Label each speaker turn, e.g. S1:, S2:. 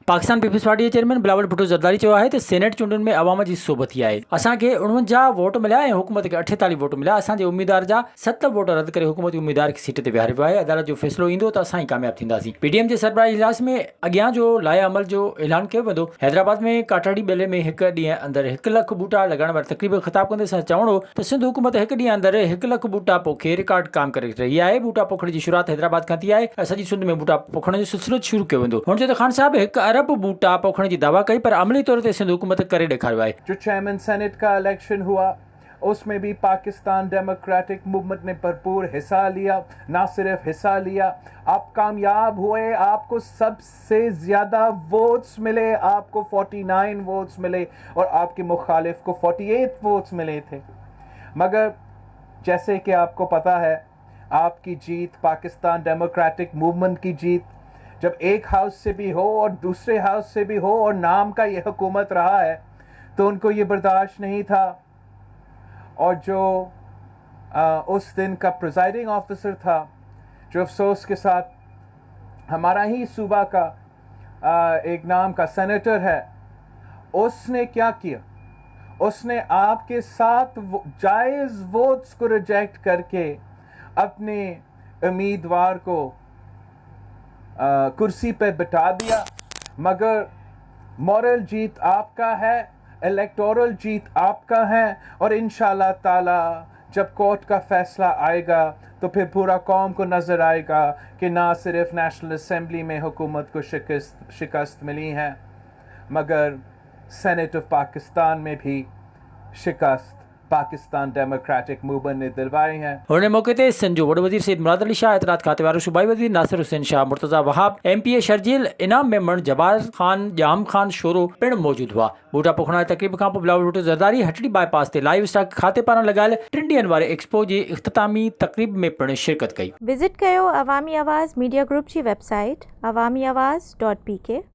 S1: Pakistan peoples party जे chairman Bilawal Bhutto Zardari चयो आहे त सेनेट चूंडुनि में अवाम जी सोबती आहे। असांखे 49 वोट मिलिया ऐं हुकूमत खे 48 वोट मिलिया। असांजे उम्मीदवार जा 7 वोट रद्द करे हुकूमती उम्मीदवार खे सीट ते विहारियो आहे। अदालत जो फ़ैसिलो ईंदो त असां ई कामयाब थींदासीं। पीडीएम जे सरबराही इजलास में अॻियां जो लाइ अमल जो ऐलान कयो वेंदो। हैदराबाद में काटाड़ी बेले में 1 ॾींहुं अंदरि 1 लख बूटा लॻाइण वारी तक़रीब ख़िताब कंदे सां चवणो त सिंध हुकूमत 1 ॾींहुं अंदरि 1 लख बूटा पोखे रिकॉर्ड काम करे रही आहे। बूटा पोखण जी शुरूआत हैदराबाद खां थी आहे ऐं सॼी सिंध में बूटा पोखण जो सिलसिलो शुरू कयो वेंदो। हुन चयो त ख़ान साहब 1 अरब बूटा पोखण जी दावा कई पर अमली तौर ते सिंध हुकूमत करे ॾेखारियो आहे।
S2: जो चेयरमैन सेनेट का इलेक्शन हुआ उसमें भी पाकिस्तान डेमोक्रेटिक मूवमेंट ने भरपूर हिस्सा लिया। ना सिर्फ हिस्सा लिया, आप कामयाब हुए। आपको सबसे ज्यादा वोट्स मिले, आपको 49 वोट्स मिले और आपके मुखालिफ को 48 वोट्स मिले थे। मगर जैसे कि आपको पता है, आपकी जीत पाकिस्तान डेमोक्रेटिक मूवमेंट की जीत, जब एक हाउस से भी हो और दूसरे हाउस से भी हो और नाम का ये हुकूमत रहा है तो उनको ये बर्दाश्त नहीं था। और जो उस दिन का प्रिजाइडिंग ऑफिसर था, जो अफसोस के साथ हमारा ही सूबा का एक नाम का सेनेटर है, उसने क्या किया, उसने आपके 7 जायज़ वोट्स को रिजेक्ट करके अपने उम्मीदवार को कुर्सी पे बिठा दिया। मगर मॉरल जीत आपका है, इलेक्टोरल जीत आपका है और इंशाल्लाह ताला जब कोर्ट का फैसला आएगा तो फिर पूरा कौम को नज़र आएगा कि ना सिर्फ नेशनल असेंबली में हुकूमत को शिकस्त मिली है मगर सेनेट ऑफ पाकिस्तान में भी शिकस्त पाकिस्तान डेमोक्रेटिक मूवमेंट ने दिलवाई है।
S1: हुन मौके ते सिंध जो वॾो वज़ीर सैयद मुराद अली शाह, इतरात खाते वारो सूबाई वज़ीर नासिर हुसैन शाह, मुर्तज़ा वहाब, एमपीए शर्जील, इनाम मेमण जबार खान, जाम खान शोरो पिण मौजूद हुआ। बूटा पोखण वारी तक़रीब खां पोइ बिलावल भुट्टो ज़रदारी हटड़ी बाईपास ते लाइव स्टॉक खाते पारां लॻायल 3 ॾींहनि वारे एक्सपो जी इख़्तितामी तक़रीब में पिण शिरकत कई।
S3: विज़िट कयो अवामी आवाज़ मीडिया ग्रुप जी वेबसाइट awamiawaz.pk।